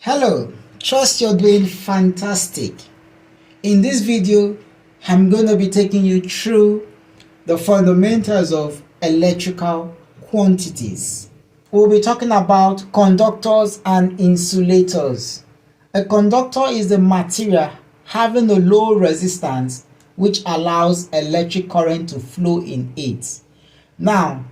Hello, trust you're doing fantastic. In this video, I'm going to be taking you through the fundamentals of electrical quantities. We'll be talking about conductors and insulators. A conductor is a material having a low resistance which allows electric current to flow in it. Now,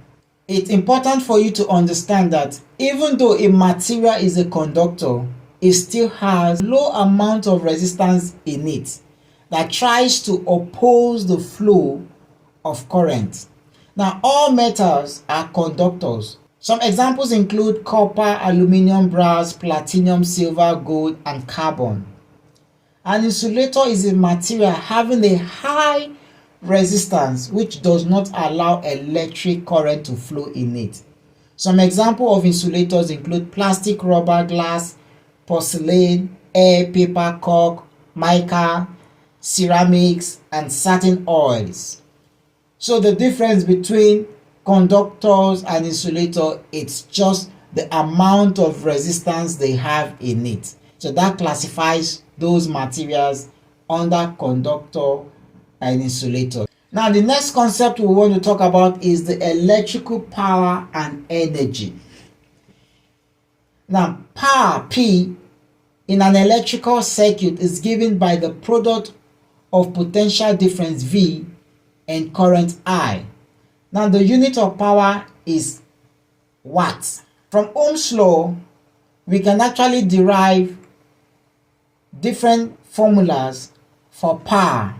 it's important for you to understand that even though a material is a conductor, it still has low amount of resistance in it that tries to oppose the flow of current. Now, all metals are conductors. Some examples include copper, aluminum, brass, platinum, silver, gold, and carbon. An insulator is a material having a high resistance which does not allow electric current to flow in it. Some examples of insulators include plastic, rubber, glass, porcelain, air, paper, cork, mica, ceramics, and certain oils. So the difference between conductors and insulator, it's just the amount of resistance they have in it. So that classifies those materials under conductor and insulator. Now the next concept we want to talk about is the electrical power and energy. Now power P in an electrical circuit is given by the product of potential difference V and current I. Now the unit of power is watts. From Ohm's law, we can actually derive different formulas for power.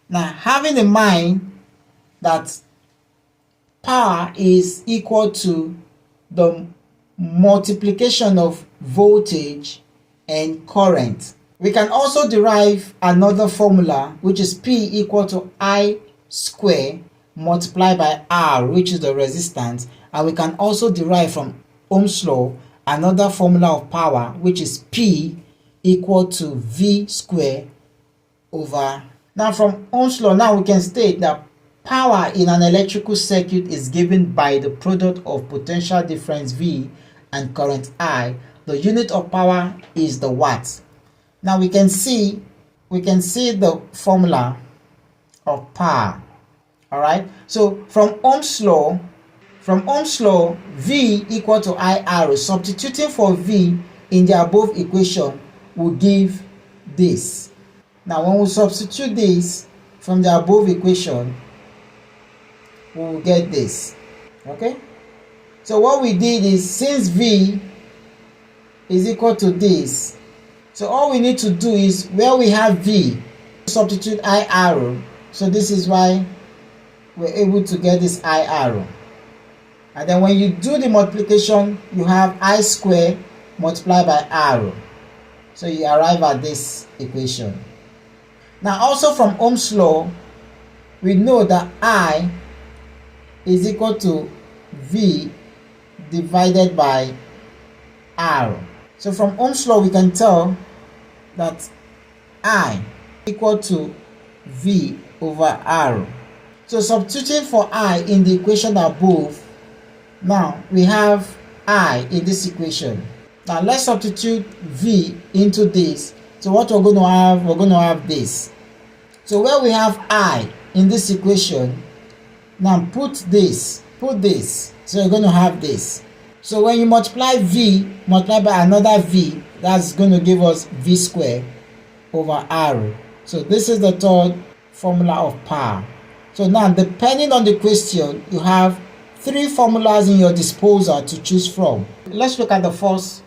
Now, having in mind that power is equal to the multiplication of voltage and current, we can also derive another formula which is P equal to I square multiplied by R, which is the resistance, and we can also derive from Ohm's law another formula of power which is P equal to V square over. Now from Ohm's law, now we can state that power in an electrical circuit is given by the product of potential difference V and current I. The unit of power is the watts. Now we can see the formula of power. All right. So from Ohm's law, V equal to IR. Substituting for V in the above equation will give this. Now when we substitute this from the above equation, we will get this. Okay. So what we did is, since V is equal to this, so all we need to do is, where we have V, substitute I arrow. So this is why we're able to get this I arrow. And then when you do the multiplication, you have I square multiplied by arrow. So you arrive at this equation. Now also from Ohm's law, we know that I is equal to V divided by R. So from Ohm's law, we can tell that I equal to V over R. So substituting for I in the equation above, now we have I in this equation. Now let's substitute V into this. So what we're going to have this. So where we have I in this equation, now put this. So you're going to have this. So when you multiply V, multiply by another V, that's going to give us V square over R. So this is the third formula of power. So now, depending on the question, you have three formulas in your disposal to choose from. Let's look at the first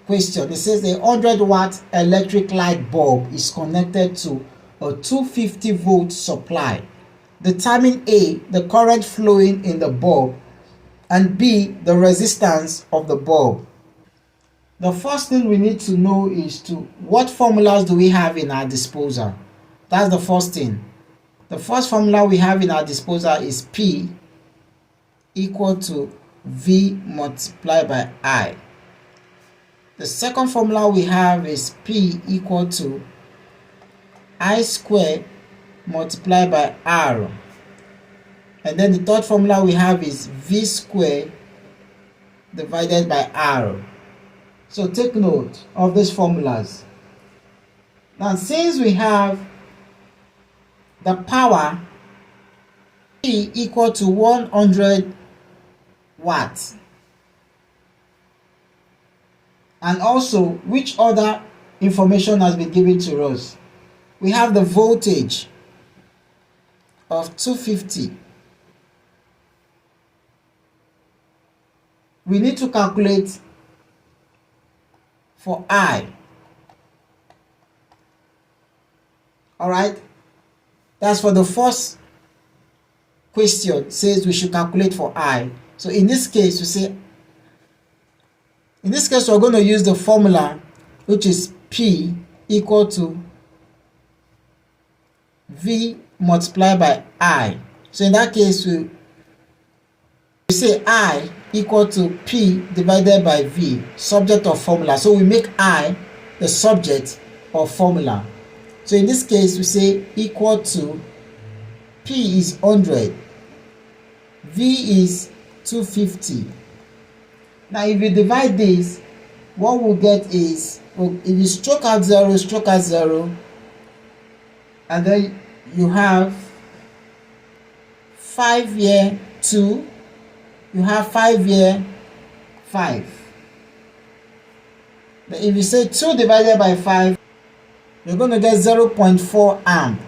question. It says a 100-watt electric light bulb is connected to a 250 volt supply. Determine A, the current flowing in the bulb, and B, the resistance of the bulb. The first thing we need to know is what formulas do we have in our disposal? That's the first thing. The first formula we have in our disposal is P equal to V multiplied by I. The second formula we have is P equal to I square multiplied by R. And then the third formula we have is V square divided by R. So take note of these formulas. Now, since we have the power P equal to 100 watts, and also which other information has been given to us, we have the voltage of 250. We need to calculate for I. Alright, that's for the first question, says we should calculate for I. So in this case, we're going to use the formula, which is P equal to V multiplied by I. So in that case, we say I equal to P divided by V, subject of formula. So we make I the subject of formula. So in this case, we say equal to P is 100, V is 250. Now if you divide this, what we'll get is, if you stroke out 0, and then you have 5 here 2, you have 5 here 5. Then if you say 2 divided by 5, you're going to get 0.4 amp.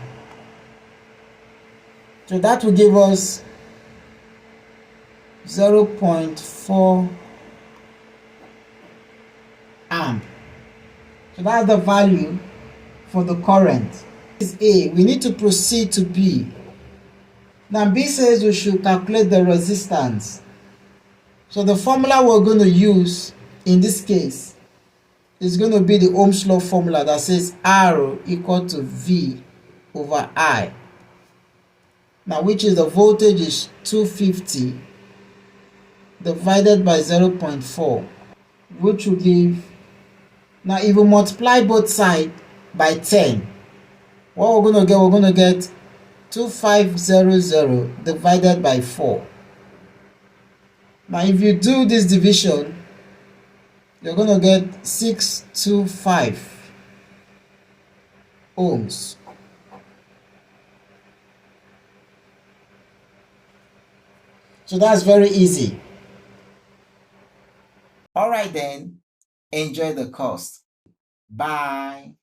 So that will give us 0.4 amp. So that's the value for the current. This is A. We need to proceed to B. Now B says we should calculate the resistance. So the formula we're going to use in this case is going to be the Ohm's law formula that says R equal to V over I. Now, which is the voltage is 250 divided by 0.4, which will give, now if we multiply both sides by 10, what we're going to get 2500 divided by 4. Now if you do this division, you're going to get 625 ohms. So that's very easy. Alright then, enjoy the course. Bye.